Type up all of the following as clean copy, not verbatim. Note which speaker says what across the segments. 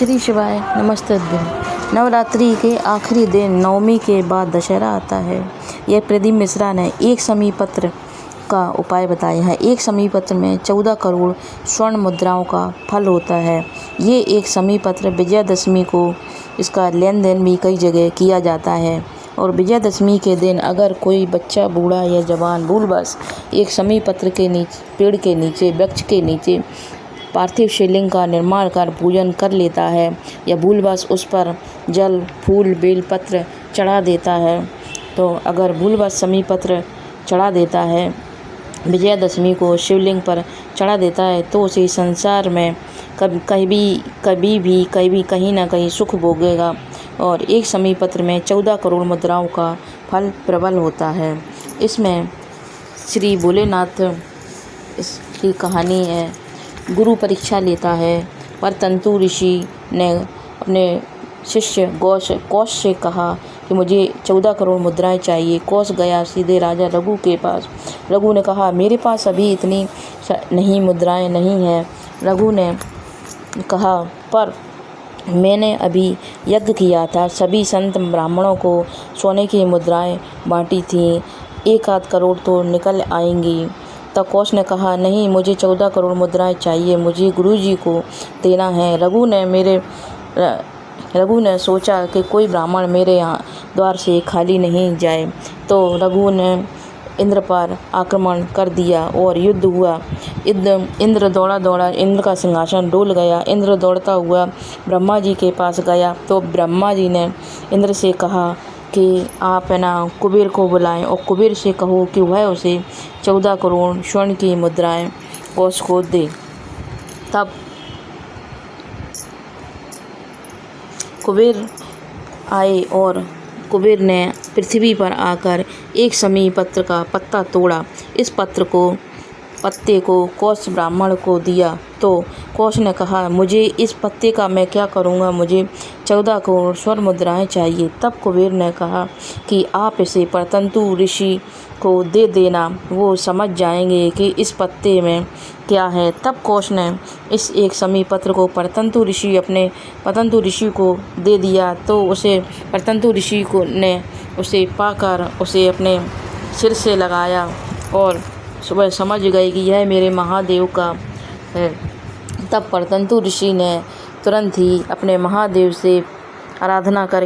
Speaker 1: श्री शिवाय नमस्तुभ्यं। नवरात्रि के आखिरी दिन नवमी के बाद दशहरा आता है। यह प्रदीप मिश्रा ने एक समी पत्र का उपाय बताया है। एक समी पत्र में 14 करोड़ स्वर्ण मुद्राओं का फल होता है। ये एक समी पत्र विजयादशमी को इसका लेन देन भी कई जगह किया जाता है। और विजयादशमी के दिन अगर कोई बच्चा, बूढ़ा या जवान भूलवश एक समी पत्र के नीचे, पेड़ के नीचे, वृक्ष के नीचे पार्थिव शिवलिंग का निर्माण कर पूजन कर लेता है या भूलवश उस पर जल, फूल, बेलपत्र चढ़ा देता है, तो अगर भूलवश समी पत्र चढ़ा देता है, विजयादशमी को शिवलिंग पर चढ़ा देता है, तो उसे संसार में कहीं ना कहीं सुख भोगेगा। और एक समी पत्र में 14 करोड़ मुद्राओं का फल प्रबल होता है। इसमें श्री भोलेनाथ इसकी कहानी है। गुरु परीक्षा लेता है, पर तंतु ऋषि ने अपने शिष्य कौश से कहा कि मुझे 14 करोड़ मुद्राएं चाहिए। कौश गया सीधे राजा रघु के पास। रघु ने कहा मेरे पास अभी इतनी मुद्राएं नहीं हैं। रघु ने कहा पर मैंने अभी यज्ञ किया था, सभी संत ब्राह्मणों को सोने की मुद्राएं बांटी थीं, 1 करोड़ तो निकल आएंगी। तब कौश ने कहा नहीं, मुझे 14 करोड़ मुद्राएं चाहिए, मुझे गुरुजी को देना है। रघु ने सोचा कि कोई ब्राह्मण मेरे यहाँ द्वार से खाली नहीं जाए, तो रघु ने इंद्र पर आक्रमण कर दिया और युद्ध हुआ। इंद्र दौड़ा, इंद्र का सिंहासन डोल गया। इंद्र दौड़ता हुआ ब्रह्मा जी के पास गया, तो ब्रह्मा जी ने इंद्र से कहा कि आप कुबेर को बुलाएं और कुबेर से कहो कि वह उसे 14 करोड़ स्वर्ण की मुद्राएं कौश को दे। तब कुबेर आए और कुबेर ने पृथ्वी पर आकर एक समी पत्र का पत्ता तोड़ा। इस पत्ते को कौश ब्राह्मण को दिया, तो कौश ने कहा मुझे इस पत्ते का मैं क्या करूँगा, मुझे 14 करोड़ स्वर्ण मुद्राएं चाहिए। तब कुबेर ने कहा कि आप इसे परतंतु ऋषि को दे देना, वो समझ जाएंगे कि इस पत्ते में क्या है। तब कौश ने इस एक समी पत्र को परतंतु ऋषि को दे दिया, तो उसे परतंतु ऋषि ने उसे पाकर उसे अपने सिर से लगाया और सुबह समझ गए कि यह मेरे महादेव का है। तब परतंतु ऋषि ने तुरंत ही अपने महादेव से आराधना कर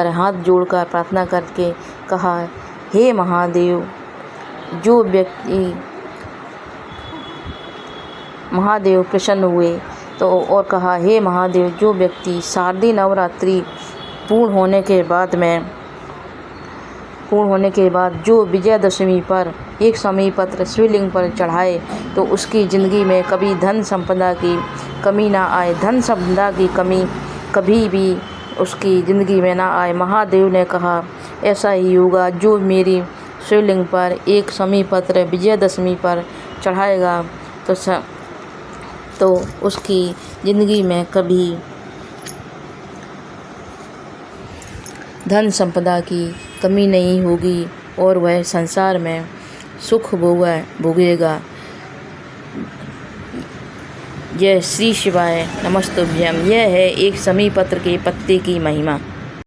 Speaker 1: हाथ जोड़कर प्रार्थना करके कहा, हे महादेव, जो व्यक्ति महादेव प्रसन्न हुए तो और कहा, हे महादेव, जो व्यक्ति शारदीय नवरात्रि पूर्ण होने के बाद जो विजयादशमी पर एक समी पत्र शिवलिंग पर चढ़ाए, तो उसकी ज़िंदगी में कभी धन संपदा की कमी ना आए, धन संपदा की कमी कभी भी उसकी ज़िंदगी में ना आए। महादेव ने कहा ऐसा ही होगा, जो मेरी शिवलिंग पर एक समी पत्र विजयादशमी पर चढ़ाएगा तो उसकी ज़िंदगी में कभी धन संपदा की कमी नहीं होगी और वह संसार में सुख भोगेगा। जय श्री शिवाय नमस्तुभ्यं। यह है एक समी पत्र के पत्ते की महिमा।